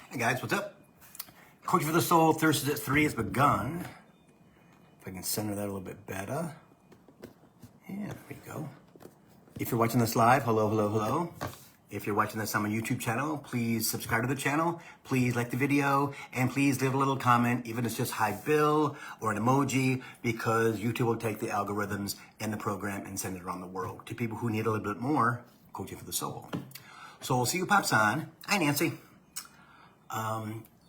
Hey guys, what's up? Coaching for the Soul, Thursday at 3 has begun. If I can center that a little bit better. Yeah, there we go. If you're watching this live, hello, hello, hello. If you're watching this on my YouTube channel, please subscribe to the channel. Please like the video, and please leave a little comment, even if it's just hi Bill or an emoji, because YouTube will take the algorithms and the program and send it around the world to people who need a little bit more coaching for the soul. So we'll see who pops on. Hi, Nancy.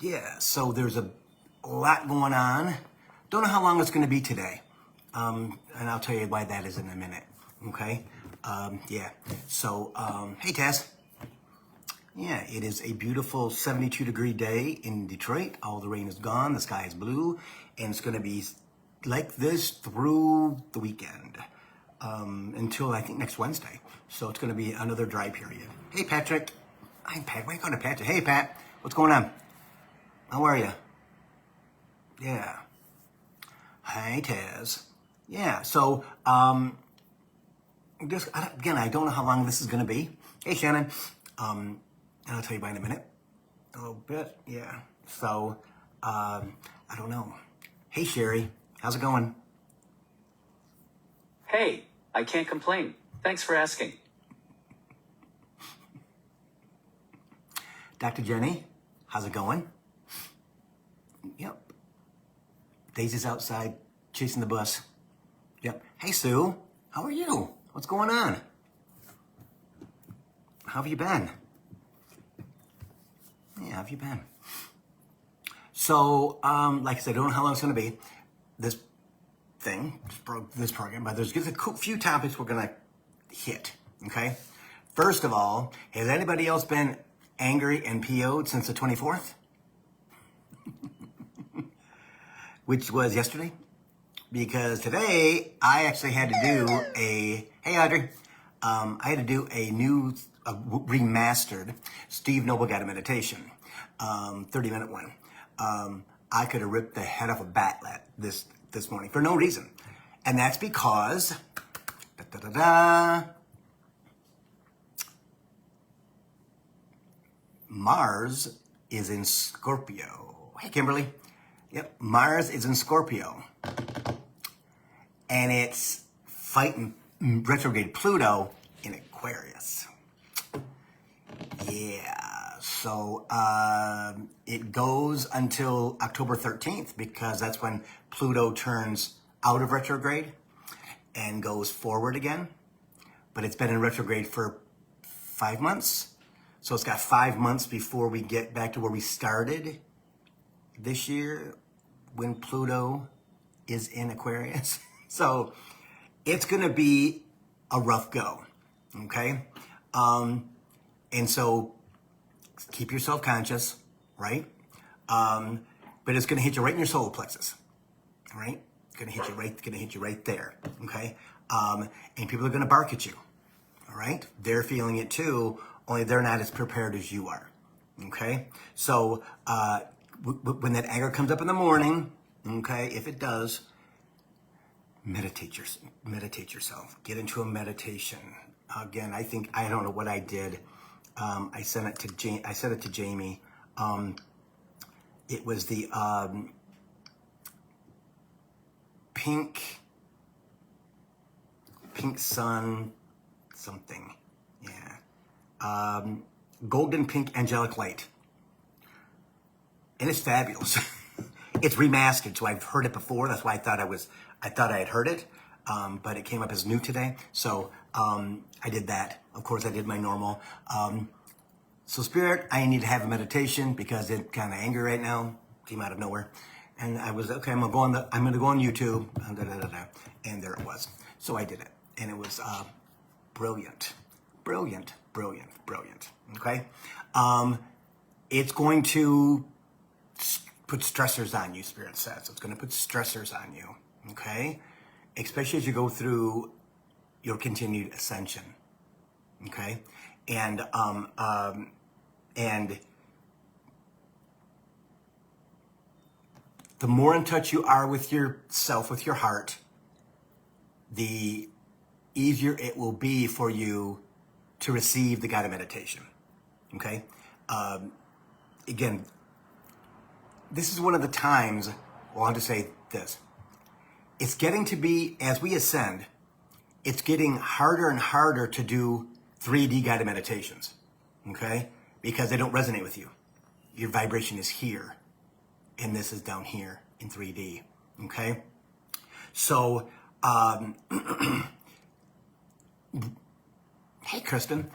Yeah, so there's a lot going on. Don't know how long it's going to be today. And I'll tell you why that is in a minute. Okay? Yeah. So, hey, Tess. Yeah, it is a beautiful 72-degree day in Detroit. All the rain is gone. The sky is blue. And it's going to be like this through the weekend. Until, I think, next Wednesday. So it's going to be another dry period. Hey, Patrick. Hi, Pat. Why are you calling Patrick? Hey, Pat. What's going on? How are you? Yeah. Hi, Taz. Yeah, so, just, again, I don't know how long this is going to be. Hey, Shannon. And I'll tell you about in a minute. A little bit, yeah. So, I don't know. Hey, Sherry. How's it going? Hey, I can't complain. Thanks for asking. Dr. Jenny, how's it going? Yep. Daisy's outside chasing the bus. Yep. Hey, Sue. How are you? What's going on? How have you been? Yeah, how have you been? So, like I said, I don't know how long it's going to be, this thing, this program, but there's just a few topics we're going to hit, okay? First of all, has anybody else been angry and PO'd since the 24th? Which was yesterday, because today I actually had to do hey Audrey, I had to do a new remastered Steve Noble Guided Meditation, 30-minute one. I could have ripped the head off a bat this morning for no reason, and that's because Mars is in Scorpio. Hey Kimberly. Yep, Mars is in Scorpio, and it's fighting retrograde Pluto in Aquarius. Yeah, so it goes until October 13th, because that's when Pluto turns out of retrograde and goes forward again. But it's been in retrograde for 5 months, so it's got 5 months before we get back to where we started this year when Pluto is in Aquarius. So it's going to be a rough go, okay? And so keep yourself conscious, right? But it's going to hit you right in your solar plexus, all right? It's going to hit you right there, okay? And people are going to bark at you, all right? They're feeling it too, only they're not as prepared as you are, okay? So, when that anger comes up in the morning, okay, if it does, meditate yourself. Get into a meditation. Again, I don't know what I did. I sent it to Jamie. It was the pink sun something. Yeah. Golden pink angelic light. And it's fabulous. It's remastered, so I've heard it before. That's why I thought I had heard it, but it came up as new today. So I did that. Of course, I did my normal. So Spirit, I need to have a meditation because it's kind of angry right now. Came out of nowhere, and I was okay. I'm gonna go on YouTube, and there it was. So I did it, and it was brilliant. Okay, it's going to put stressors on you, Spirit says. It's going to put stressors on you, okay? Especially as you go through your continued ascension, okay? And the more in touch you are with yourself, with your heart, the easier it will be for you to receive the guided meditation, okay? again, this is one of the times, well, I'll just say this. It's getting to be, as we ascend, it's getting harder and harder to do 3D guided meditations, okay? Because they don't resonate with you. Your vibration is here, and this is down here in 3D, okay? So, hey, Kristen,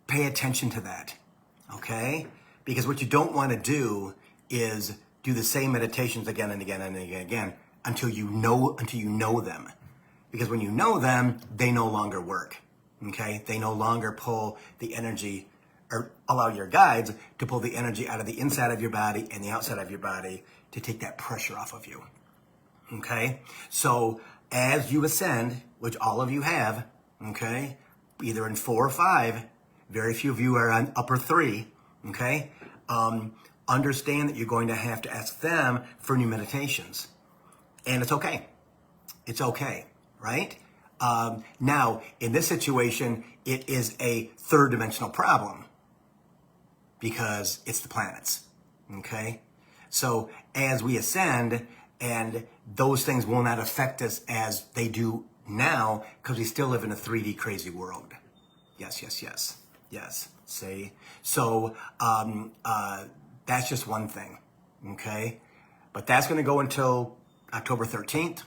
pay attention to that, okay? Because what you don't want to do is do the same meditations again and again and again and again until you know them. Because when you know them, they no longer work, okay? They no longer pull the energy or allow your guides to pull the energy out of the inside of your body and the outside of your body to take that pressure off of you, okay? So as you ascend, which all of you have, okay, either in 4 or 5, very few of you are on upper 3, okay? Understand that you're going to have to ask them for new meditations. And it's okay. It's okay, right? Now, in this situation, it is a 3rd dimensional problem because it's the planets, okay? So as we ascend, and those things will not affect us as they do now because we still live in a 3D crazy world. Yes, yes, yes, yes. See? So that's just one thing, okay? But that's going to go until October 13th.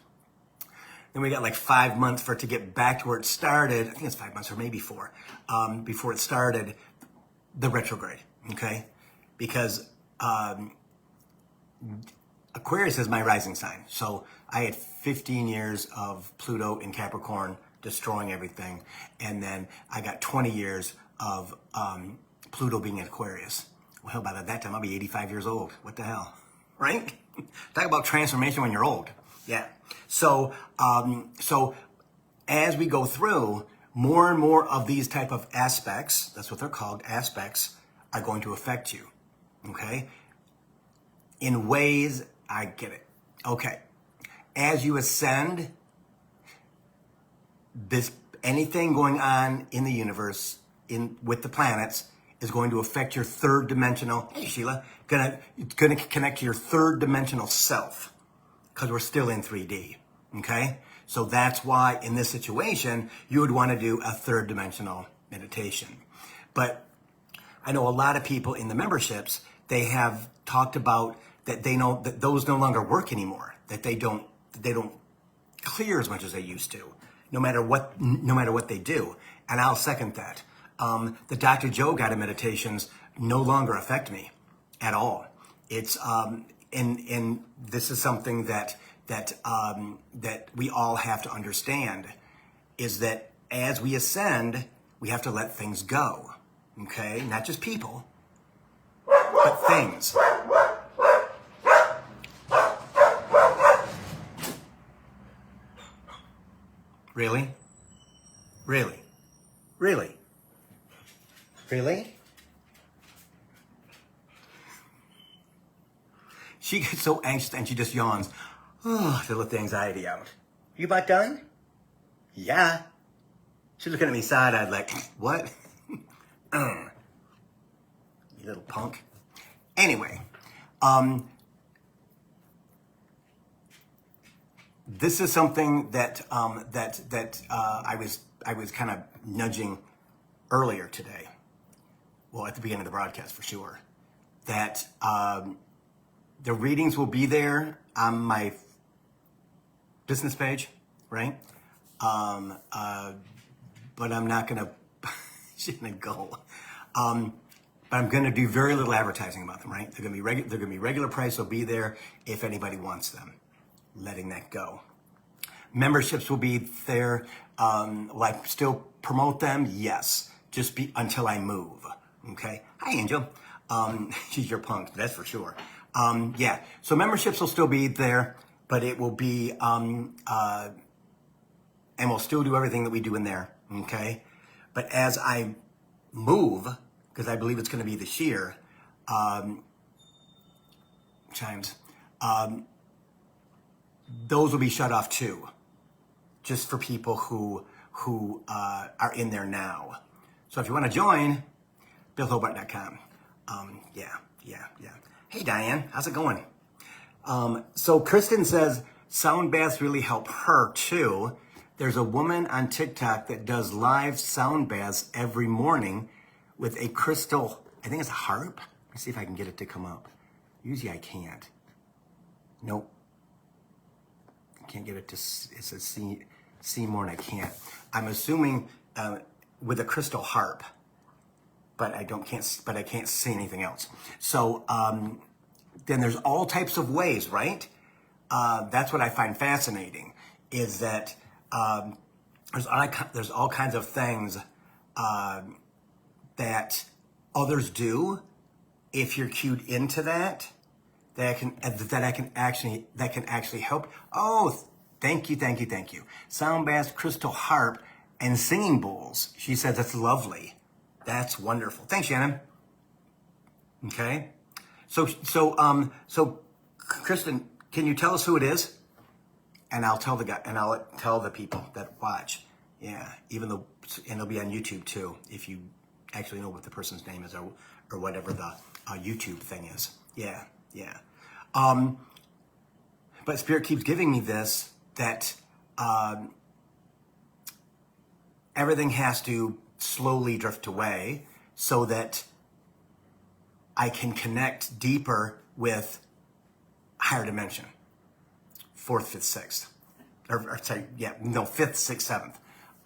Then we got like 5 months for it to get back to where it started. I think it's 5 months or maybe 4 before it started the retrograde, okay? Because Aquarius is my rising sign. So I had 15 years of Pluto in Capricorn destroying everything. And then I got 20 years of Pluto being in Aquarius. Well, by that time, I'll be 85 years old. What the hell, right? Talk about transformation when you're old. Yeah. So, so as we go through, more and more of these type of aspects, that's what they're called, aspects, are going to affect you, okay? In ways, I get it. Okay. As you ascend, anything going on in the universe, with the planets, is going to affect your 3rd dimensional, hey Sheila, it's gonna connect to your 3rd dimensional self, because we're still in 3D, okay? So that's why in this situation, you would want to do a 3rd dimensional meditation. But I know a lot of people in the memberships, they have talked about that they know that those no longer work anymore, that they don't clear as much as they used to, no matter what they do. And I'll second that. The Dr. Joe guided meditations no longer affect me at all. It's and this is something that we all have to understand, is that as we ascend, we have to let things go. Okay, not just people, but things. Really? Really? Really? Really? She gets so anxious and she just yawns to let the anxiety out. You about done? Yeah. She's looking at me side-eyed like, what? You little punk. Anyway, this is something that I was kind of nudging earlier today. Well, at the beginning of the broadcast, for sure. That the readings will be there on my business page, right? But I'm not gonna go. But I'm gonna do very little advertising about them, right? They're gonna be regular price. They'll be there if anybody wants them. Letting that go. Memberships will be there. Will I still promote them? Yes. Just until I move. Okay. Hi, Angel. She's your punk. That's for sure. Yeah. So memberships will still be there, but it will be, and we'll still do everything that we do in there. Okay. But as I move, because I believe it's going to be this year, chimes, those will be shut off too, just for people who are in there now. So if you want to join, billhobart.com. Yeah. Hey, Diane, how's it going? So Kristen says sound baths really help her too. There's a woman on TikTok that does live sound baths every morning with a crystal, I think it's a harp. Let me see if I can get it to come up. Usually I can't. Nope. I can't get it to, it says see more and I can't. I'm assuming with a crystal harp, but I can't see anything else. So then there's all types of ways, right? That's what I find fascinating, is that there's all kinds of things that others do. If you're cued into that can actually help. Oh, thank you. Sound baths, crystal harp, and singing bowls. She says that's lovely. That's wonderful. Thanks, Shannon. Okay. So Kristen, can you tell us who it is? And I'll tell I'll tell the people that watch. Yeah, and it'll be on YouTube too, if you actually know what the person's name is or whatever the YouTube thing is. Yeah. But Spirit keeps giving me this, that everything has to slowly drift away so that I can connect deeper with higher dimension. 4th, 5th, 6th. 5th, 6th,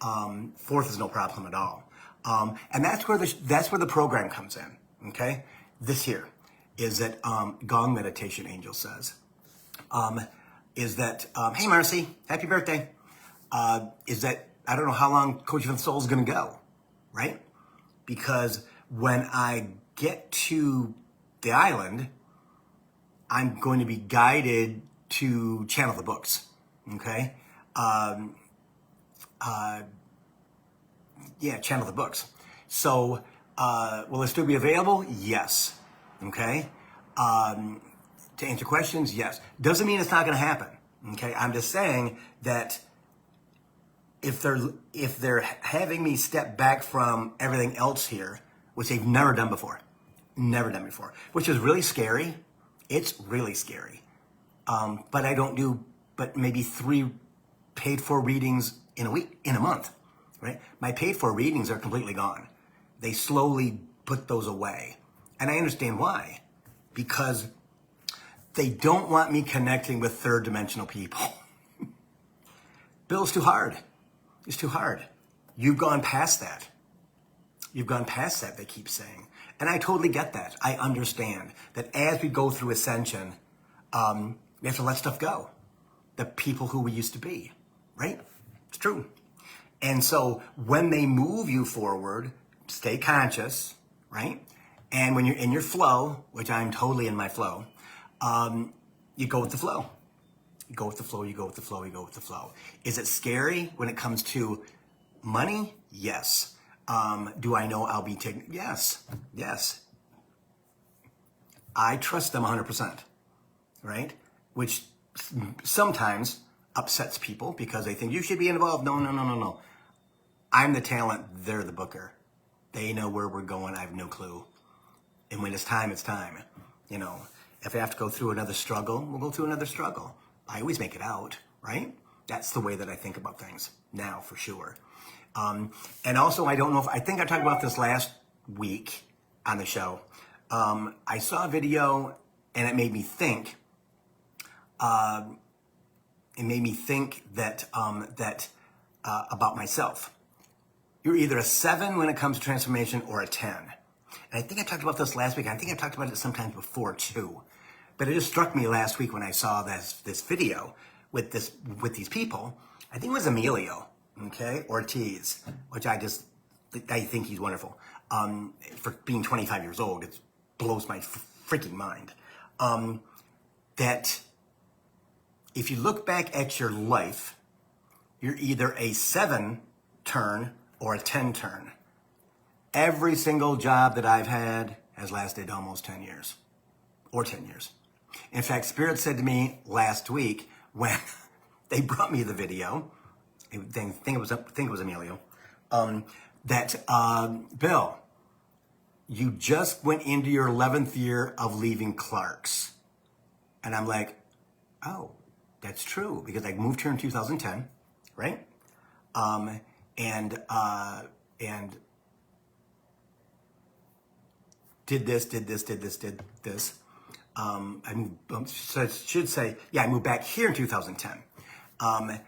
7th. 4th is no problem at all. And that's where the program comes in. Okay? This here is that Gong Meditation Angel says, is that, hey Marcy, happy birthday. Is that I don't know how long Coaching for the Soul is going to go, right? Because when I get to the island, I'm going to be guided to channel the books, okay? Channel the books. So, will it still be available? Yes, okay? To answer questions, yes. Doesn't mean it's not going to happen, okay? I'm just saying that if they're having me step back from everything else here, which they've never done before, which is really scary. It's really scary. But I don't do but maybe 3 paid for readings in a month, right? My paid for readings are completely gone. They slowly put those away. And I understand why. Because they don't want me connecting with third dimensional people. Bill's too hard. It's too hard. You've gone past that. They keep saying. And I totally get that. I understand that as we go through ascension, we have to let stuff go. The people who we used to be, right? It's true. And so when they move you forward, stay conscious, right? And when you're in your flow, which I'm totally in my flow, you go with the flow. You go with the flow. Is it scary when it comes to money? Yes. Do I know I'll be taken? Yes. I trust them 100%, right? Which sometimes upsets people because they think you should be involved. No. I'm the talent. They're the booker. They know where we're going. I have no clue. And when it's time, it's time. You know, if I have to go through another struggle, we'll go through another struggle. I always make it out, right? That's the way that I think about things now, for sure. And also, I think I talked about this last week on the show. I saw a video and it made me think. That about myself. You're either a 7 when it comes to transformation or a 10. And I think I talked about this last week. I think I talked about it sometimes before too. But it just struck me last week when I saw this video with these people. I think it was Emilio, okay, Ortiz, which I think he's wonderful. For being 25 years old, it blows my freaking mind. That if you look back at your life, you're either a 7 turn or a 10 turn. Every single job that I've had has lasted almost 10 years or 10 years. In fact, Spirit said to me last week when they brought me the video, I think it was Emilio, that Bill, you just went into your 11th year of leaving Clark's. And I'm like, oh, that's true, because I moved here in 2010, right? And did this. I moved, so I should say, yeah, I moved back here in 2010. And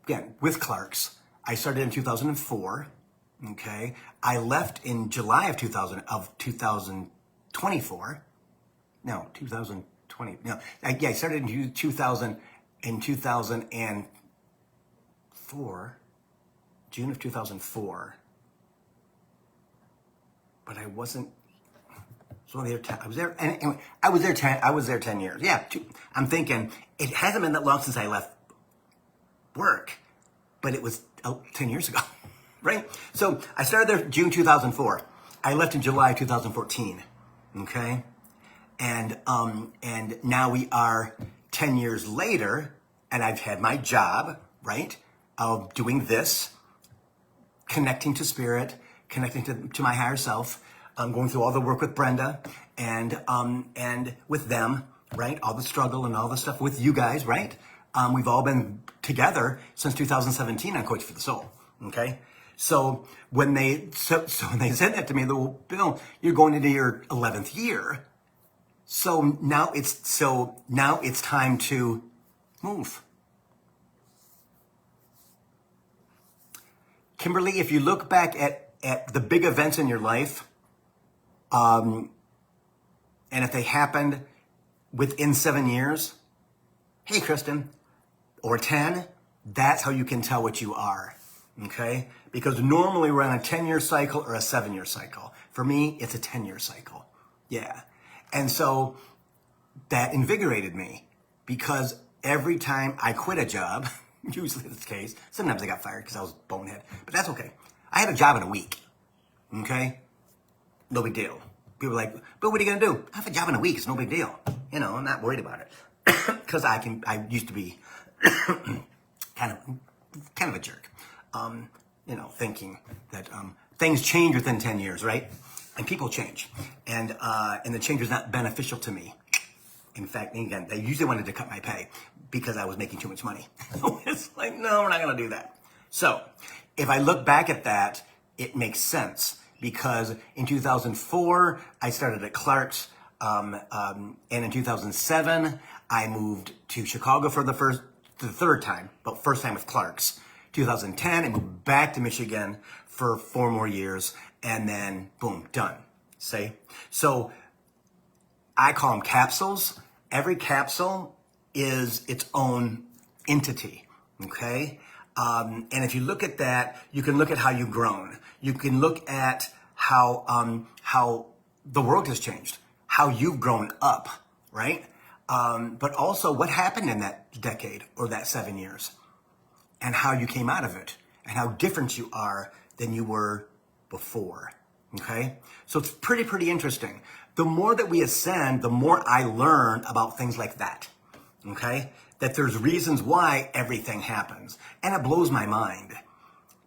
again, with Clark's, I started in 2004. Okay, I left in July of 2024. No, 2020. No, I started in 2004, June of 2004. But I wasn't. So I was there. Anyway, I was there 10 years. Yeah, I'm thinking it hasn't been that long since I left work, but it was 10 years ago. Right? So I started there June 2004. I left in July 2014. Okay? And now we are 10 years later, and I've had my job, right? Of doing this, connecting to spirit, connecting to my higher self. I'm going through all the work with Brenda and with them, right? All the struggle and all the stuff with you guys, right? We've all been together since 2017 on Coaching for the Soul. Okay? So when they said that to me, well, Bill, you're going into your 11th year. So now it's time to move. Kimberly, if you look back at the big events in your life, and if they happened within 7 years, hey, Kristen, or 10, that's how you can tell what you are. Okay? Because normally we're on a 10-year cycle or a 7-year cycle. For me, it's a 10-year cycle. Yeah. And so that invigorated me, because every time I quit a job, usually it's the case, sometimes I got fired because I was bonehead, but that's okay. I had a job in a week. Okay? No big deal. People are like, but what are you going to do? I have a job in a week. It's no big deal. You know, I'm not worried about it. Because I used to be kind of a jerk. Thinking that things change within 10 years, right? And people change. And the change was not beneficial to me. In fact, again, they usually wanted to cut my pay because I was making too much money. It's like, no, we're not going to do that. So if I look back at that, it makes sense, because in 2004, I started at Clark's. And in 2007, I moved to Chicago for the third time, but first time with Clark's. 2010, I moved back to Michigan for 4 more years, and then boom, done. See? So I call them capsules. Every capsule is its own entity. Okay? And if you look at that, you can look at how you've grown. You can look at how the world has changed, how you've grown up, right? But also what happened in that decade or that 7 years, and how you came out of it, and how different you are than you were before. Okay? So it's pretty interesting. The more that we ascend, the more I learn about things like that. Okay? That there's reasons why everything happens. And it blows my mind.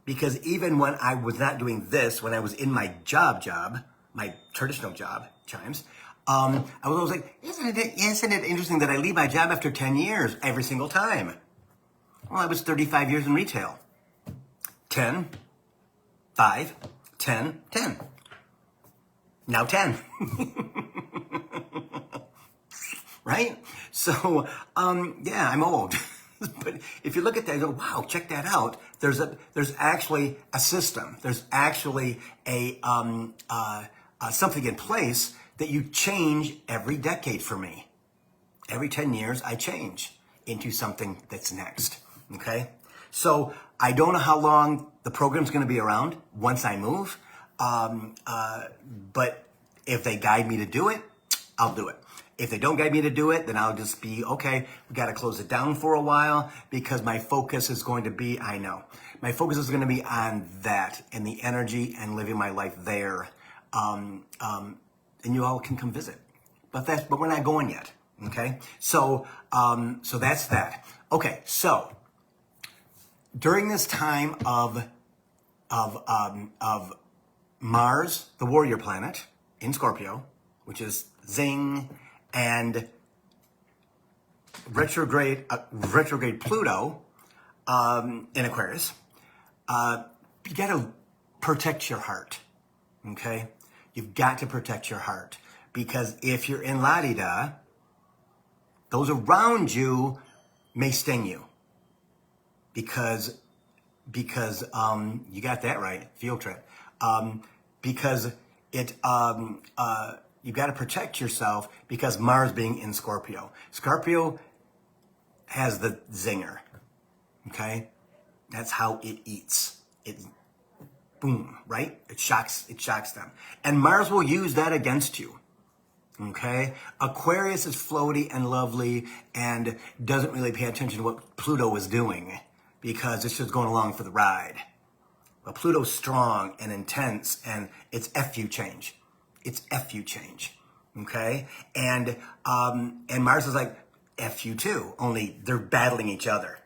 Because even when I was not doing this, when I was in my job, my traditional job, chimes, I was always like, isn't it interesting that I leave my job after 10 years every single time? Well, I was 35 years in retail. 10, 5, 10, 10. Now 10. Right? So, yeah, I'm old. But if you look at that, you go, wow, check that out. There's actually a system. There's actually something in place that you change every decade for me. Every 10 years, I change into something that's next. Okay? So I don't know how long the program's going to be around once I move. But if they guide me to do it, I'll do it. If they don't guide me to do it, then I'll just be, okay, we got to close it down for a while, because my focus is going to be, my focus is going to be on that and the energy and living my life there. And you all can come visit, but we're not going yet. Okay. So that's that. Okay. So during this time of Mars, the warrior planet, in Scorpio, which is zing, and retrograde Pluto in Aquarius. You got to protect your heart, okay? You've got to protect your heart, because if you're in la-di-da, those around you may sting you, because you got that right, field trip. Because you got to protect yourself, because Mars being in Scorpio. Scorpio has the zinger, okay? That's how it eats. It, boom, right? It shocks them. And Mars will use that against you, okay? Aquarius is floaty and lovely and doesn't really pay attention to what Pluto is doing, because it's just going along for the ride. But Pluto's strong and intense, and it's F-U change. It's F-U change, okay? And Mars is like F-U too, only they're battling each other.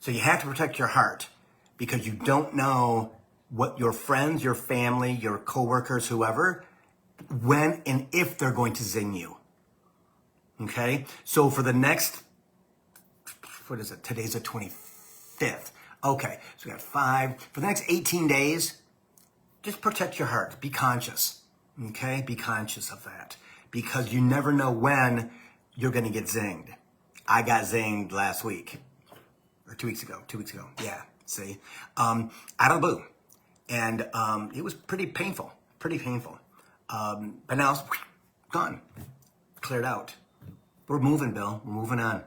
So you have to protect your heart, because you don't know what your friends, your family, your coworkers, whoever, when and if they're going to zing you, okay? So for the next, what is it? Today's the 25th. Okay, so we got 5. For the next 18 days, just protect your heart. Be conscious, okay? Be conscious of that, because you never know when you're going to get zinged. I got zinged last week, or 2 weeks ago. Yeah, see? Out of the blue. And it was pretty painful. But now it's gone, cleared out. We're moving, Bill. We're moving on.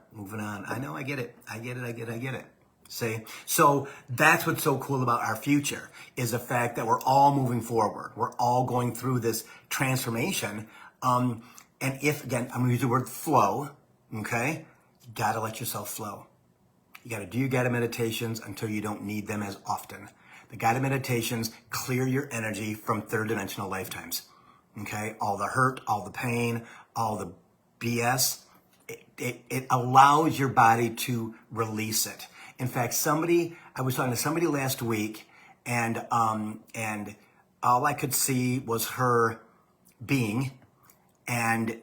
I know, I get it. See? So that's what's so cool about our future, is the fact that we're all moving forward. We're all going through this transformation. And if, again, I'm going to use the word flow, okay? You got to let yourself flow. You got to do your guided meditations until you don't need them as often. The guided meditations clear your energy from third dimensional lifetimes, okay? All the hurt, all the pain, all the BS, it allows your body to release it. In fact, I was talking to somebody last week, and all I could see was her being, and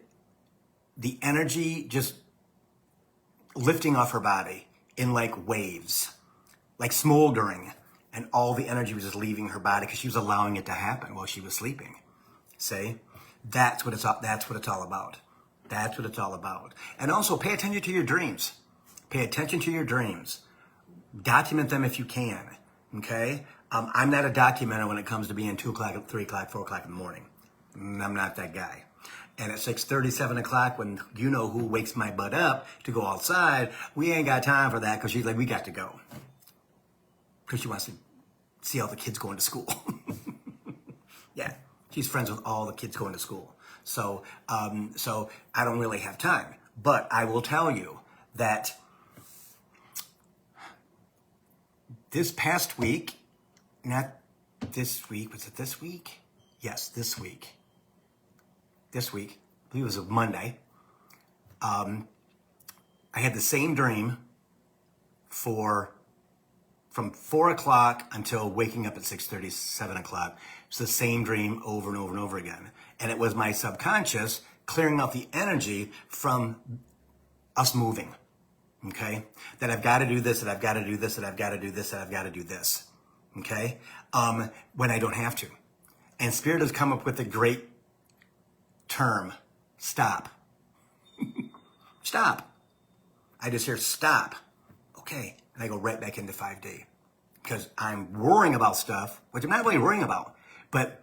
the energy just lifting off her body in like waves, like smoldering, and all the energy was just leaving her body because she was allowing it to happen while she was sleeping. See? That's what it's all about. That's what it's all about. And also pay attention to your dreams. Document them if you can, okay? I'm not a documenter when it comes to being 2 o'clock, 3 o'clock, 4 o'clock in the morning. I'm not that guy. And at 6:30, 7 o'clock, when you know who wakes my butt up to go outside, we ain't got time for that, because she's like, we got to go. Because she wants to see all the kids going to school. Yeah, she's friends with all the kids going to school. So I don't really have time. But I will tell you that this past week, not this week, was it this week? Yes, this week. This week, I believe it was a Monday. I had the same dream from 4 o'clock until waking up at 6:30, 7 o'clock. It's the same dream over and over and over again. And it was my subconscious clearing out the energy from us moving. Okay? That I've got to do this, that I've got to do this, that I've got to do this, that I've got to do this. Okay? When I don't have to. And Spirit has come up with a great term. Stop. Stop. I just hear stop. Okay. And I go right back into 5D. Because I'm worrying about stuff, which I'm not really worrying about, but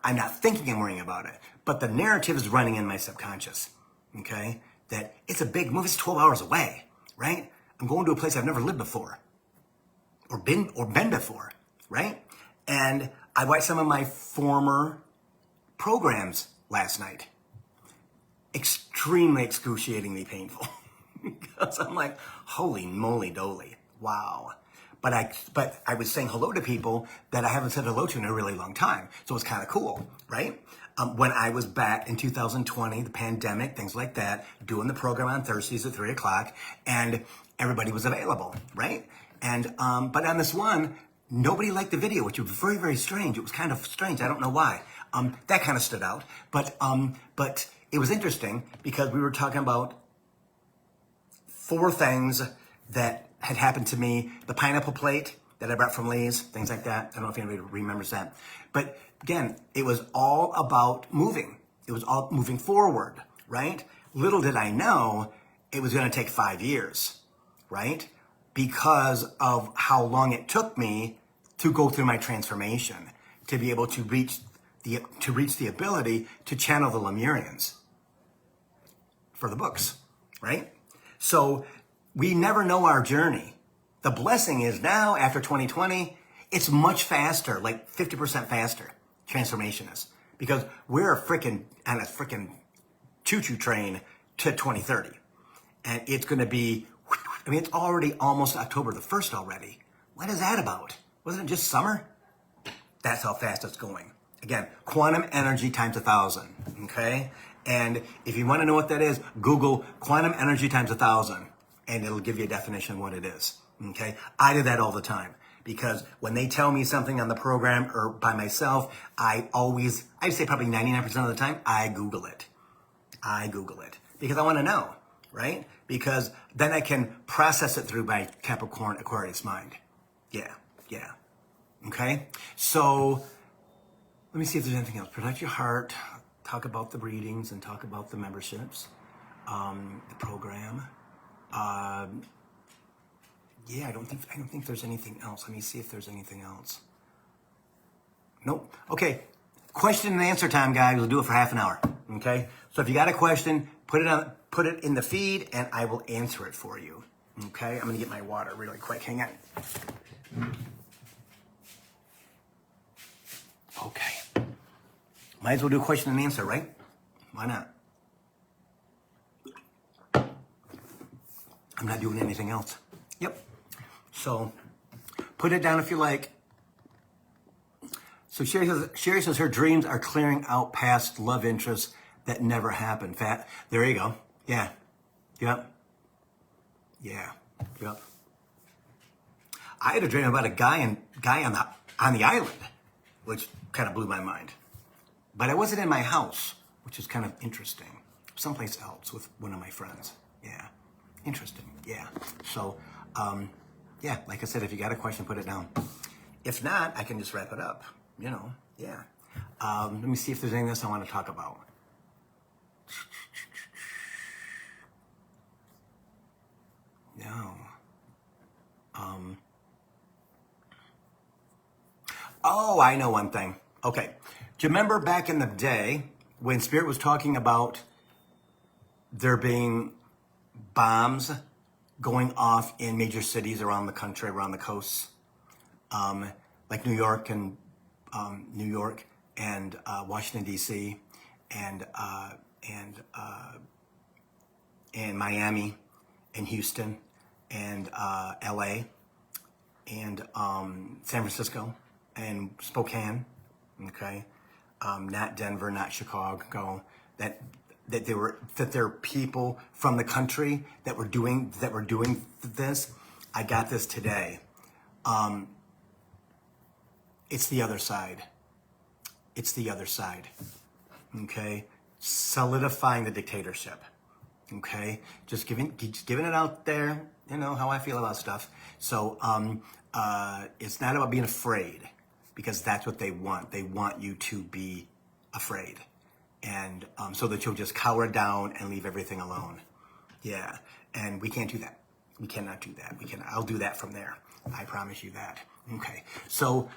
I'm not thinking I'm worrying about it. But the narrative is running in my subconscious. Okay? That it's a big move. It's 12 hours away, right? I'm going to a place I've never lived before or been before, right? And I watched some of my former programs last night. Extremely excruciatingly painful. Because I'm like, holy moly doly, wow. But I was saying hello to people that I haven't said hello to in a really long time. So it's kind of cool, right? When I was back in 2020, the pandemic, things like that, doing the program on Thursdays at 3 o'clock, and everybody was available, right? And but on this one, nobody liked the video, which was very, very strange. It was kind of strange. I don't know why. That kind of stood out. But it was interesting because we were talking about 4 things that had happened to me. The pineapple plate that I brought from Lee's, things like that. I don't know if anybody remembers that. But again, it was all about moving. It was all moving forward, right? Little did I know it was going to take 5 years, right? Because of how long it took me to go through my transformation, to be able to reach the ability to channel the Lemurians for the books, right? So we never know our journey. The blessing is now, after 2020, it's much faster, like 50% faster, transformation is. Because we're on a freaking choo-choo train to 2030. And it's going to be, I mean, it's already almost October the 1st already. What is that about? Wasn't it just summer? That's how fast it's going. Again, quantum energy times 1,000, okay? And if you want to know what that is, Google quantum energy times 1,000, and it'll give you a definition of what it is, okay? I do that all the time because when they tell me something on the program or by myself, I'd say probably 99% of the time, I Google it. Because I want to know, right? Because then I can process it through my Capricorn Aquarius mind. Yeah. Okay? So let me see if there's anything else. Protect your heart. Talk about the readings and talk about the memberships, the program. Yeah, I don't think there's anything else. Let me see if there's anything else. Nope. Okay. Question and answer time, guys. We'll do it for half an hour. Okay. So if you got a question, put it in the feed, and I will answer it for you. Okay. I'm gonna get my water really quick. Hang on. Okay. Might as well do a question and answer, right? Why not? I'm not doing anything else. Yep. So put it down if you like. So Sherry says her dreams are clearing out past love interests that never happened. There you go. Yeah. Yep. I had a dream about a guy on the island, which kind of blew my mind. But I wasn't in my house, which is kind of interesting. Someplace else with one of my friends. Yeah. Interesting. Yeah. So, yeah, like I said, if you got a question, put it down. If not, I can just wrap it up. Yeah. Let me see if there's anything else I want to talk about. No. Oh, I know one thing. Okay. Do you remember back in the day when Spirit was talking about there being bombs going off in major cities around the country, around the coasts, like New York and Washington D.C. and Miami and Houston and L.A. and San Francisco and Spokane, okay, not Denver, not Chicago. That there are people from the country that were doing this. I got this today. It's the other side. Okay, solidifying the dictatorship. Okay, just giving it out there. You know how I feel about stuff. So it's not about being afraid, because that's what they want. They want you to be afraid, and so that you'll just cower down and leave everything alone. Yeah, and we can't do that. We cannot do that. I'll do that from there. I promise you that. Okay. So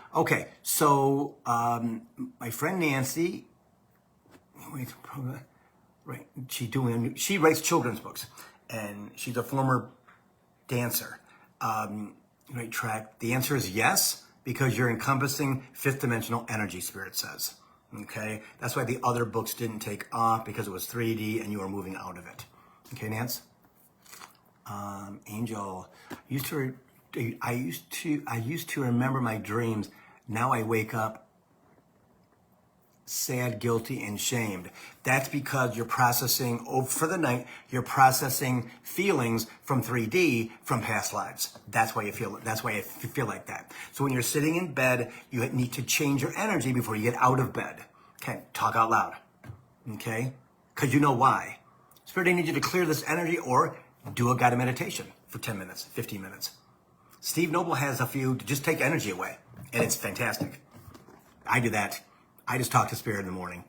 my friend Nancy, right? She writes children's books, and she's a former dancer. Right track. The answer is yes, because you're encompassing fifth dimensional energy, Spirit says. Okay. That's why the other books didn't take off, because it was 3D and you were moving out of it. Okay, Nance? Angel, I used to remember my dreams. Now I wake up sad, guilty, and shamed. That's because you're processing, for the night, you're processing feelings from 3D from past lives. That's why you feel like that. So when you're sitting in bed, you need to change your energy before you get out of bed. Okay, talk out loud. Okay? Because you know why. Spirit, I need you to clear this energy, or do a guided meditation for 10 minutes, 15 minutes. Steve Noble has a few to just take energy away, and it's fantastic. I do that. I just talk to Spirit in the morning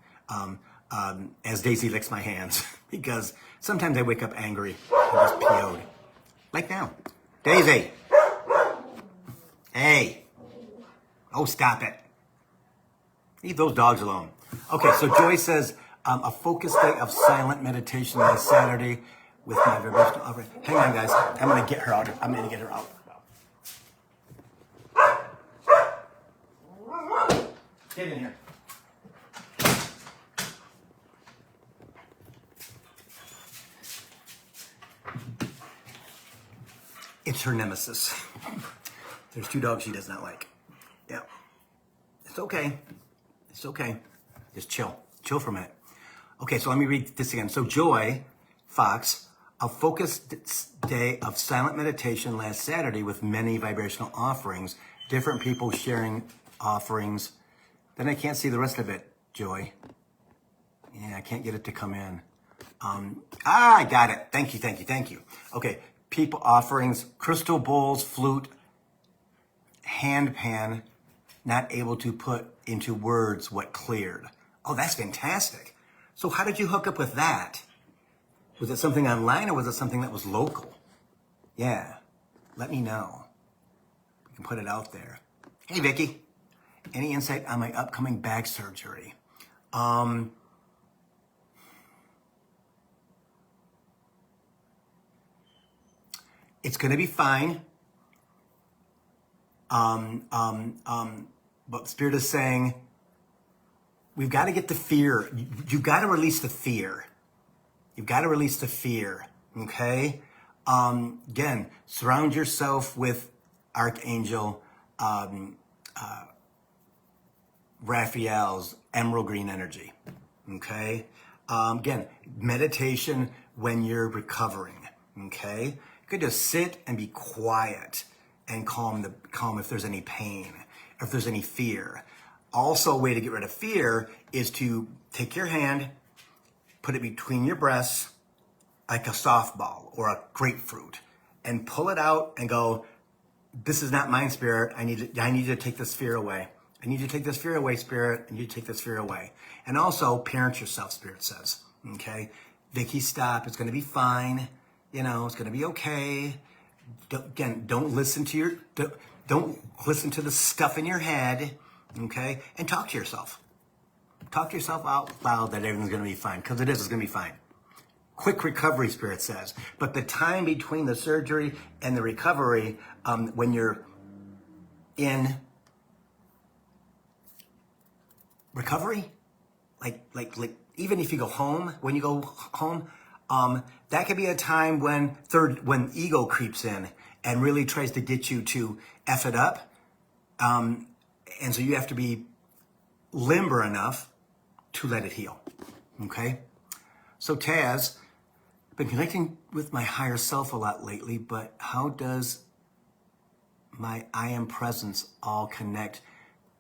as Daisy licks my hands because sometimes I wake up angry and just PO'd. Like now. Daisy. Hey. Oh, stop it. Leave those dogs alone. Okay, so Joy says, a focused day of silent meditation on Saturday with my vibrational offering. Hang on, guys. I'm going to get her out. Get in here. It's her nemesis. There's 2 dogs she does not like. Yeah. It's okay. It's okay. Just chill. Chill for a minute. Okay, so let me read this again. So Joy Fox, a focused day of silent meditation last Saturday with many vibrational offerings, different people sharing offerings. Then I can't see the rest of it, Joy. Yeah, I can't get it to come in. I got it. Thank you. Okay, people offerings, crystal bowls, flute, hand pan, not able to put into words what cleared. Oh, that's fantastic. So how did you hook up with that? Was it something online or was it something that was local? Yeah, let me know. We can put it out there. Hey, Vicky. Any insight on my upcoming back surgery? It's going to be fine. But Spirit is saying, we've got to get the fear. You've got to release the fear. Okay? Again, surround yourself with Archangel Raphael's emerald green energy. Okay? Again, meditation when you're recovering. Okay? You could just sit and be quiet and calm if there's any pain, if there's any fear. Also, a way to get rid of fear is to take your hand, put it between your breasts like a softball or a grapefruit, and pull it out and go, this is not mine, Spirit. I need you to take this fear away. I need you to take this fear away, Spirit. I need you to take this fear away. And also, parent yourself, Spirit says. Okay? Vicky, stop. It's going to be fine. You know, it's going to be okay. Don't listen to the stuff in your head, okay? And talk to yourself. Talk to yourself out loud that everything's going to be fine, because it's going to be fine. Quick recovery, Spirit says. But the time between the surgery and the recovery, when you're in recovery, like even if you go home, when you go home, that could be a time when ego creeps in and really tries to get you to F it up. And so you have to be limber enough to let it heal. Okay? So Taz, I've been connecting with my higher self a lot lately, but how does my I am presence all connect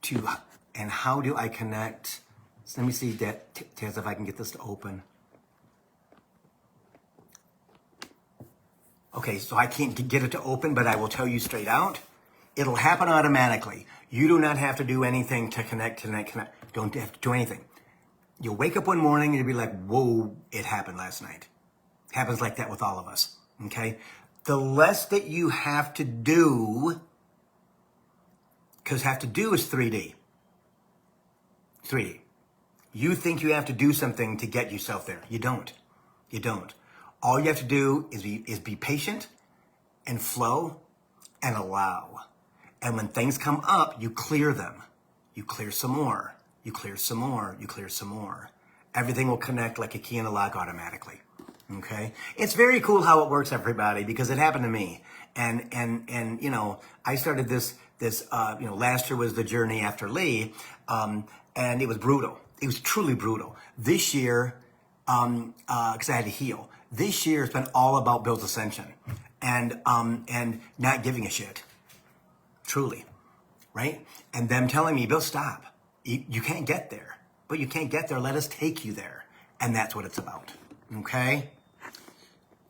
to, and how do I connect? So let me see, Taz, if I can get this to open. Okay, so I can't get it to open, but I will tell you straight out. It'll happen automatically. You do not have to do anything to connect. Don't have to do anything. You'll wake up one morning and you'll be like, whoa, it happened last night. It happens like that with all of us, okay? The less that you have to do, because have to do is 3D. 3D. You think you have to do something to get yourself there. You don't. You don't. All you have to do is be patient and flow and allow. And when things come up, you clear them. You clear some more. You clear some more. You clear some more. Everything will connect like a key in a lock automatically. Okay? It's very cool how it works, everybody, because it happened to me. And you know, I started this last year was the journey after Lee, and it was brutal. It was truly brutal. This year, because I had to heal. This year has been all about Bill's ascension and not giving a shit. Truly, right? And them telling me, Bill, stop. You can't get there. But you can't get there. Let us take you there. And that's what it's about. Okay?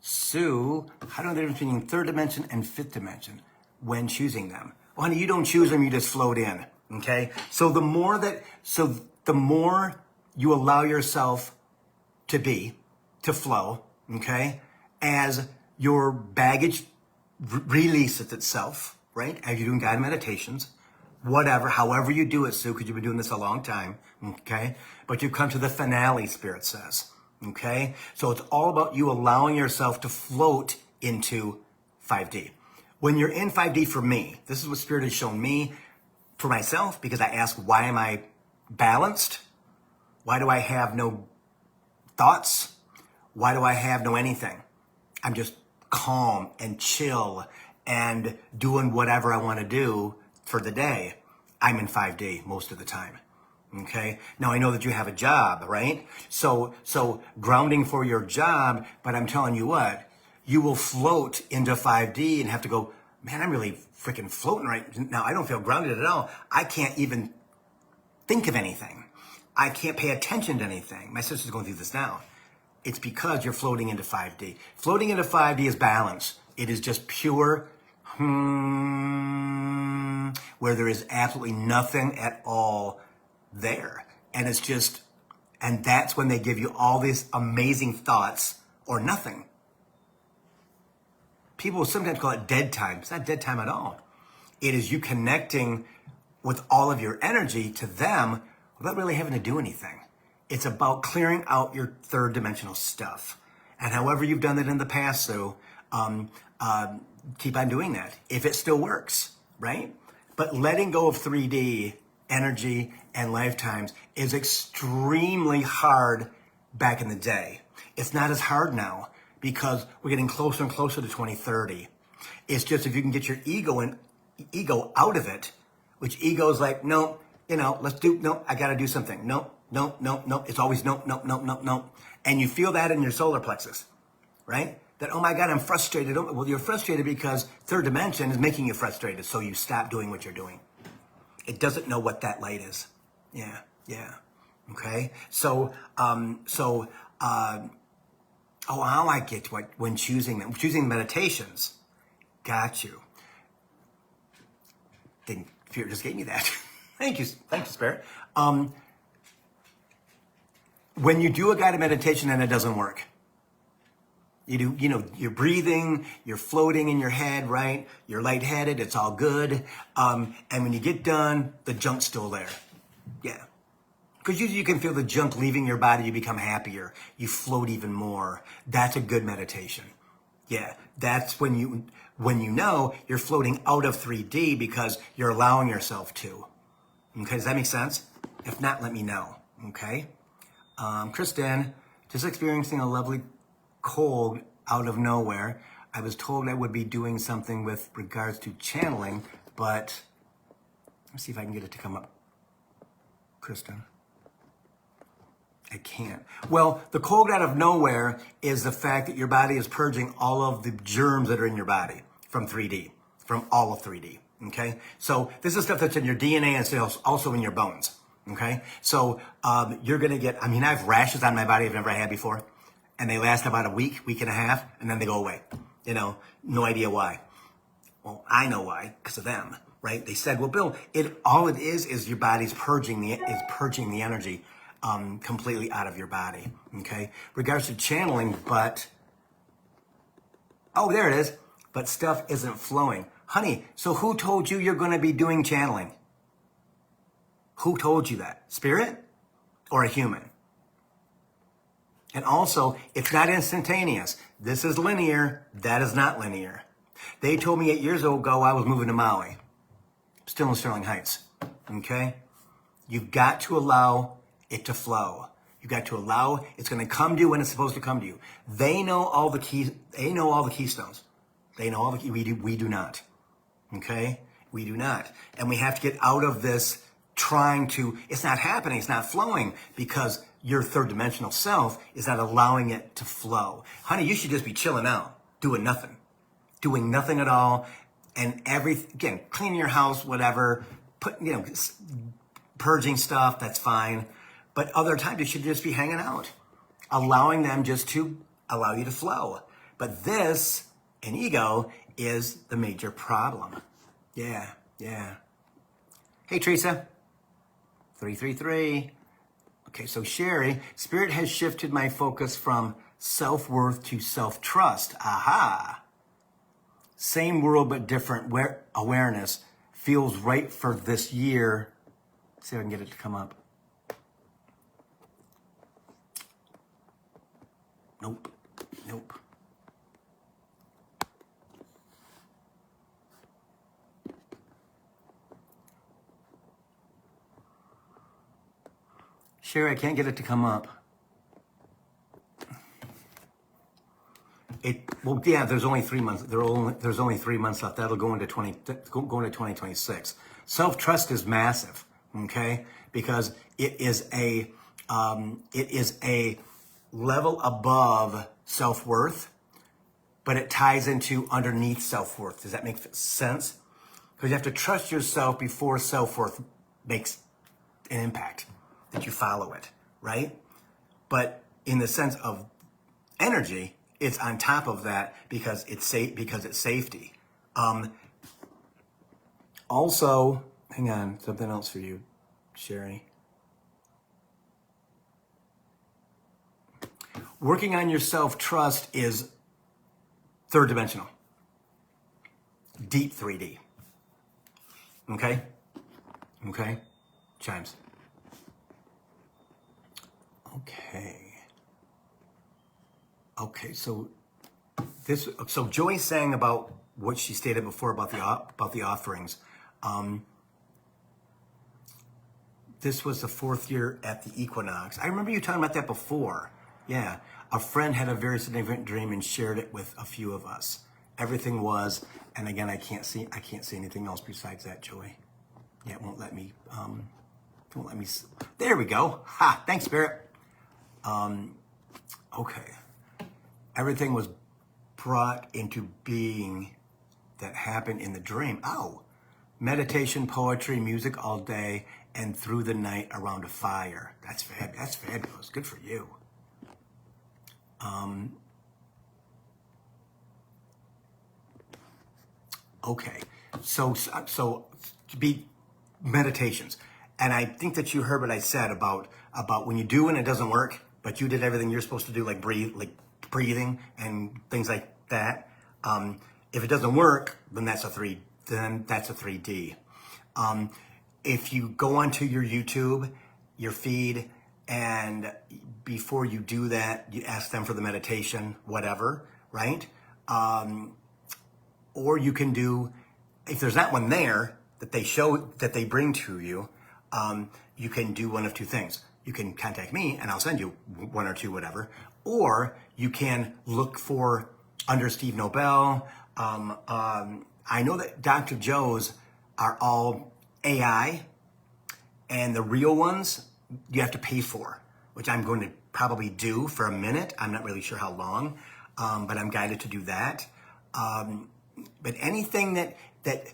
Sue, how do I know the difference between third dimension and fifth dimension when choosing them? Well, honey, you don't choose them, you just float in. Okay? So the more you allow yourself to flow, okay, as your baggage releases itself, right? As you're doing guided meditations, whatever, however you do it, Sue, because you've been doing this a long time, okay? But you've come to the finale, Spirit says, okay? So it's all about you allowing yourself to float into 5D. When you're in 5D, for me, this is what Spirit has shown me for myself, because I ask, why am I balanced? Why do I have no thoughts? Why do I have no anything? I'm just calm and chill and doing whatever I want to do for the day. I'm in 5D most of the time. Okay. Now I know that you have a job, right? So grounding for your job, but I'm telling you what, you will float into 5D and have to go, man, I'm really freaking floating right now. I don't feel grounded at all. I can't even think of anything. I can't pay attention to anything. My sister's going through this now. It's because you're floating into 5D. Floating into 5D is balance. It is just pure, where there is absolutely nothing at all there. And it's just, and that's when they give you all these amazing thoughts or nothing. People sometimes call it dead time. It's not dead time at all. It is you connecting with all of your energy to them without really having to do anything. It's about clearing out your third dimensional stuff. And however you've done that in the past, so keep on doing that if it still works, right? But letting go of 3D energy and lifetimes is extremely hard back in the day. It's not as hard now because we're getting closer and closer to 2030. It's just if you can get your ego out of it, which ego is like, no, I got to do something. No. It's always no. And you feel that in your solar plexus, right? That, oh my God, I'm frustrated. Well, you're frustrated because third dimension is making you frustrated. So you stop doing what you're doing. It doesn't know what that light is. Yeah. Okay. So, how I get when choosing them, choosing meditations. Got you. Fear just gave me that. Thank you, Spirit. When you do a guided meditation and it doesn't work, you're breathing, you're floating in your head, right? You're lightheaded, it's all good. And when you get done, the junk's still there. Yeah. Because you can feel the junk leaving your body, you become happier. You float even more. That's a good meditation. Yeah. That's when you know you're floating out of 3D because you're allowing yourself to. Okay, does that make sense? If not, let me know. Okay. Kristen, just experiencing a lovely cold out of nowhere. I was told I would be doing something with regards to channeling, but let's see if I can get it to come up. Kristen. I can't. Well, the cold out of nowhere is the fact that your body is purging all of the germs that are in your body from 3D, from all of 3D. Okay. So this is stuff that's in your DNA and cells, also in your bones. Okay. So, you're going to get, I have rashes on my body I've never had before, and they last about a week and a half, and then they go away. No idea why. Well, I know why, because of them, right? They said, well, Bill, all it is your body's purging the energy, completely out of your body. Okay. Regards to channeling, but, oh, there it is. But stuff isn't flowing. Honey, so who told you you're going to be doing channeling? Who told you that? Spirit or a human? And also, it's not instantaneous. This is linear. That is not linear. They told me 8 years ago I was moving to Maui. Still in Sterling Heights. Okay? You've got to allow it to flow. You've got to allow it's going to come to you when it's supposed to come to you. They know all the keys. They know all the keystones. They know all the we do not. Okay? We do not. And we have to get out of this it's not happening, it's not flowing because your third dimensional self is not allowing it to flow. Honey, you should just be chilling out, doing nothing at all. And again, cleaning your house, whatever, purging stuff, that's fine. But other times you should just be hanging out, allowing them just to allow you to flow. But this, an ego, is the major problem. Yeah. Hey, Teresa. 333. Okay, so Sherry, Spirit has shifted my focus from self-worth to self-trust. Aha. Same world but different awareness feels right for this year. See if I can get it to come up. Nope. Sherry, I can't get it to come up. There's only 3 months. There's only 3 months left. That'll go into 2026. Self-trust is massive, okay? Because it is a level above self-worth, but it ties into underneath self-worth. Does that make sense? Because you have to trust yourself before self-worth makes an impact, that you follow it, right? But in the sense of energy, it's on top of that because it's safe, because it's safety. Also, hang on, something else for you, Sherry. Working on your self-trust is third dimensional, deep 3D. Okay? Chimes. Okay, so Joy's saying about what she stated before about the offerings. This was the 4th year at the equinox. I remember you talking about that before. Yeah, a friend had a very significant dream and shared it with a few of us. Everything was, and again, I can't see anything else besides that, Joy. Yeah, it won't let me. There we go. Ha! Thanks, Spirit. Okay. Everything was brought into being that happened in the dream. Oh, meditation, poetry, music all day, and through the night around a fire. That's fabulous. Good for you. Okay. So to be meditations. And I think that you heard what I said about when you do and it doesn't work, but you did everything you're supposed to do, like breathing and things like that. If it doesn't work, then that's a 3D. If you go onto your YouTube, your feed, and before you do that, you ask them for the meditation, whatever, right? Or you can do, if there's not one there that they bring to you, you can do one of two things. You can contact me and I'll send you one or two, whatever. Or you can look for under Steve Nobel. I know that Dr. Joe's are all AI, and the real ones you have to pay for, which I'm going to probably do for a minute. I'm not really sure how long, but I'm guided to do that. But anything that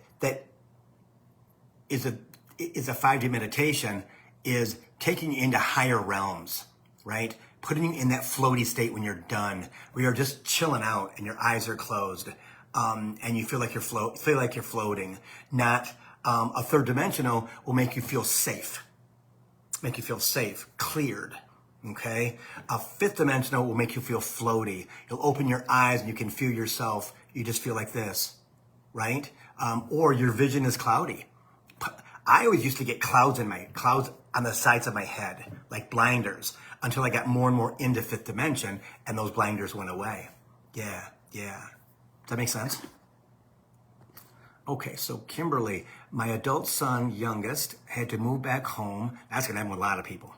is a 5D meditation is taking you into higher realms, right? Putting you in that floaty state when you're done, where you're just chilling out and your eyes are closed, and you feel like you're floating. Not a third dimensional will make you feel safe, cleared. Okay, a fifth dimensional will make you feel floaty. You'll open your eyes and you can feel yourself. You just feel like this, right? Or your vision is cloudy. I always used to get clouds on the sides of my head, like blinders, until I got more and more into fifth dimension, and those blinders went away. Yeah. Does that make sense? Okay, so Kimberly, my adult son, youngest, had to move back home. That's gonna happen with a lot of people.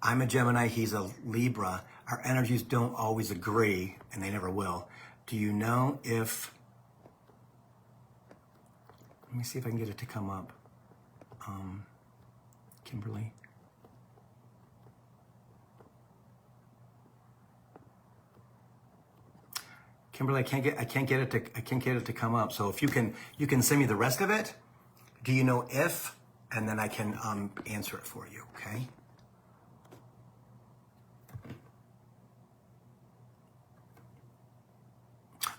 I'm a Gemini, he's a Libra. Our energies don't always agree, and they never will. Do you know if, let me see if I can get it to come up. Kimberly. Kimberly, I can't get it to come up. So if you can send me the rest of it. Do you know if? And then I can answer it for you. Okay.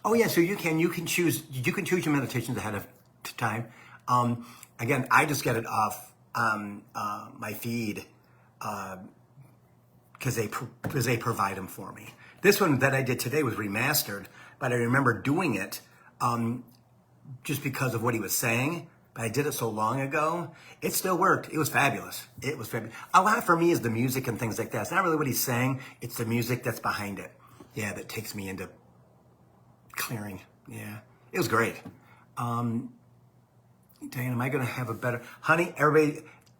Oh yeah. So you can choose your meditations ahead of time. Again, I just get it off my feed because they provide them for me. This one that I did today was remastered, but I remember doing it just because of what he was saying. But I did it so long ago, it still worked. It was fabulous. It was fabulous. A lot for me is the music and things like that. It's not really what he's saying. It's the music that's behind it. Yeah, that takes me into clearing. Yeah, it was great. Diane, am I going to have a better... Honey,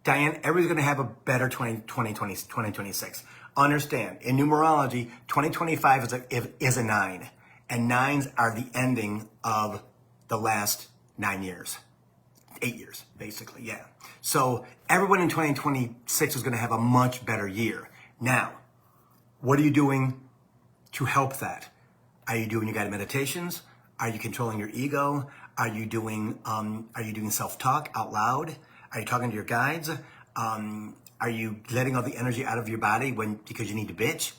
Diane, everybody's going to have a better 2026. Understand, in numerology, 2025 is a 9. And 9s are the ending of the last 9 years. 8 years, basically, yeah. So everyone in 2026 is going to have a much better year. Now, what are you doing to help that? Are you doing your guided meditations? Are you controlling your ego? Are you doing self-talk out loud? Are you talking to your guides? Are you letting all the energy out of your body because you need to bitch?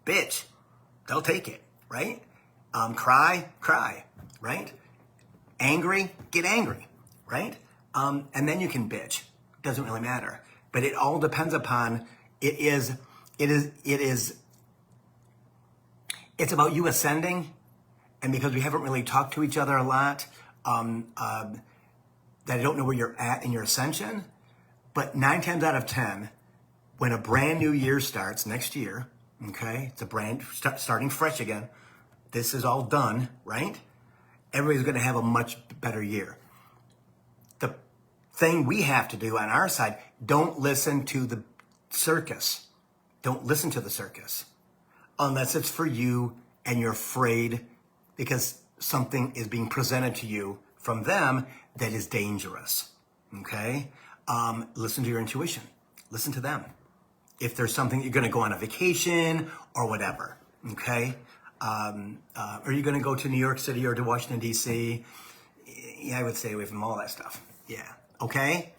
Bitch. They'll take it, right? Cry, right? Angry, get angry, right? And then you can bitch. Doesn't really matter. But it all depends upon, it's about you ascending. And because we haven't really talked to each other a lot, that I don't know where you're at in your ascension. But 9 times out of 10, when a brand new year starts next year, okay, it's starting fresh again. This is all done, right? Everybody's going to have a much better year. The thing we have to do on our side, don't listen to the circus. Don't listen to the circus unless it's for you and you're afraid because something is being presented to you from them that is dangerous, okay? Listen to your intuition. Listen to them. If there's something, you're going to go on a vacation or whatever, okay? Are you going to go to New York City or to Washington, D.C.? Yeah, I would stay away from all that stuff. Yeah, okay?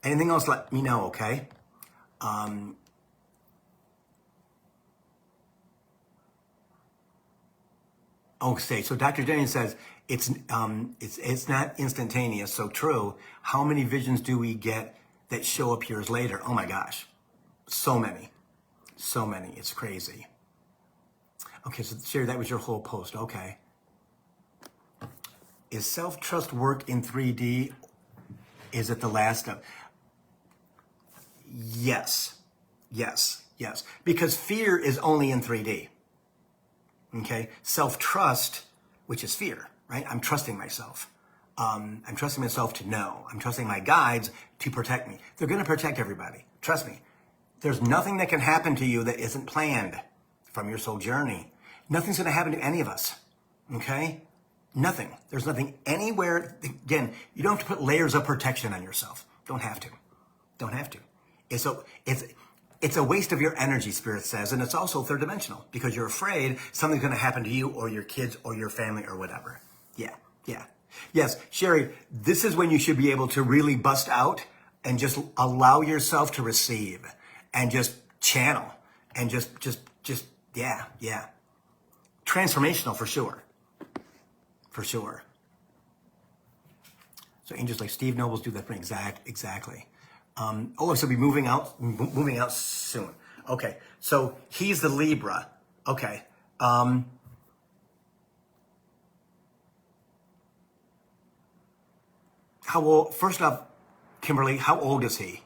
Anything else, let me know, okay? Okay, so Dr. Daniel says it's not instantaneous, so true. How many visions do we get that show up years later? Oh my gosh, so many, it's crazy. Okay, so Sherry, that was your whole post, okay. Is self-trust work in 3D? Is it the last of? Yes, because fear is only in 3D. Okay, self-trust, which is fear, right? I'm trusting myself. I'm trusting myself to know. I'm trusting my guides to protect me. They're going to protect everybody. Trust me. There's nothing that can happen to you that isn't planned from your soul journey. Nothing's going to happen to any of us. Okay? Nothing. There's nothing anywhere. Again, you don't have to put layers of protection on yourself. Don't have to. It's a waste of your energy, Spirit says, and it's also third dimensional because you're afraid something's going to happen to you or your kids or your family or whatever. Yeah. Yes, Sherry, this is when you should be able to really bust out and just allow yourself to receive and just channel and just yeah. Transformational for sure. So angels like Steve Nobles do that for me. Exactly. So he'll be moving out soon. Okay, so he's the Libra. Okay. How old? First off, Kimberly, how old is he?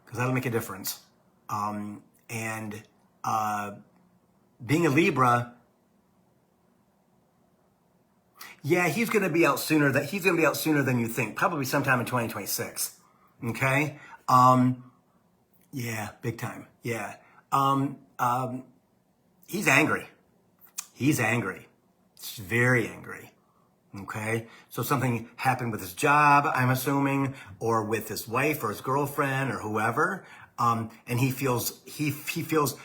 Because that'll make a difference. Being a Libra, yeah, he's going to be out sooner. He's going to be out sooner than you think. Probably sometime in 2026. Okay. Yeah, big time. Yeah. He's angry. He's very angry. Okay, so something happened with his job, I'm assuming, or with his wife or his girlfriend or whoever, and he feels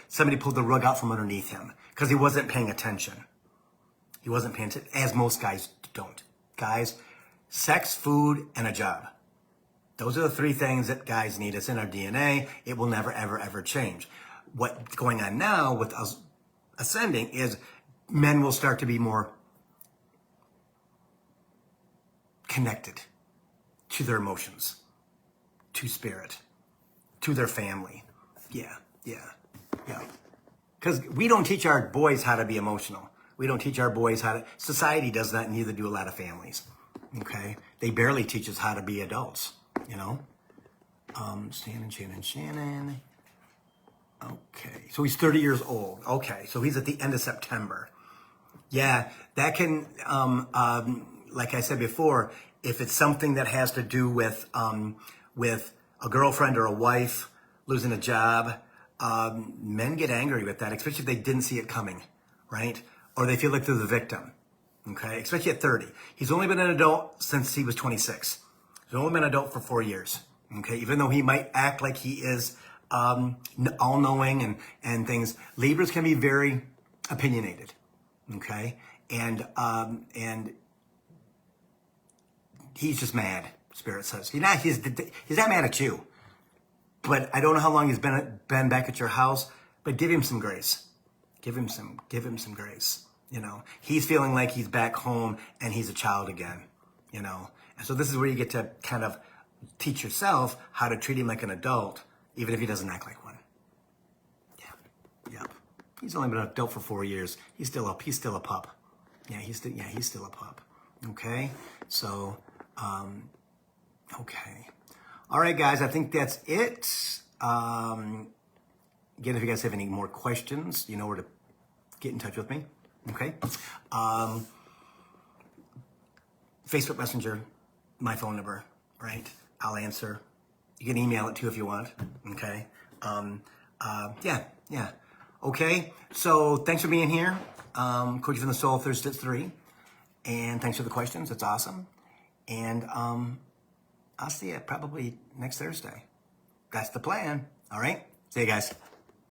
somebody pulled the rug out from underneath him because he wasn't paying attention. He wasn't paying attention, as most guys don't. Guys, sex, food, and a job. Those are the three things that guys need. It's in our DNA. It will never, ever, ever change. What's going on now with us ascending is men will start to be more connected to their emotions, to spirit, to their family. Yeah. Because we don't teach our boys how to be emotional. We don't teach our boys how to, society does that, and neither do a lot of families. Okay? They barely teach us how to be adults, you know? Shannon. Okay, so he's 30 years old. Okay, so he's at the end of September. Yeah, that can, like I said before, if it's something that has to do with a girlfriend or a wife losing a job, men get angry with that, especially if they didn't see it coming, right? Or they feel like they're the victim, okay? Especially at 30. He's only been an adult since he was 26. He's only been an adult for 4 years, okay? Even though he might act like he is all-knowing and things, Libras can be very opinionated, okay? And he's just mad, Spirit says. He's not mad at you. But I don't know how long he's been back at your house, but give him some grace. Give him some grace. You know, he's feeling like he's back home and he's a child again, you know. And so this is where you get to kind of teach yourself how to treat him like an adult, even if he doesn't act like one. Yep. He's only been an adult for 4 years. He's still a pup. He's still a pup. Okay. So, okay. All right, guys, I think that's it. Again, if you guys have any more questions, you know where to get in touch with me. Okay. Facebook Messenger, my phone number, right? I'll answer. You can email it too if you want. Okay. Yeah. Okay. So thanks for being here. Coaching from the Soul, Thursday at 3. And thanks for the questions. It's awesome. And I'll see you probably next Thursday. That's the plan. All right. See you guys.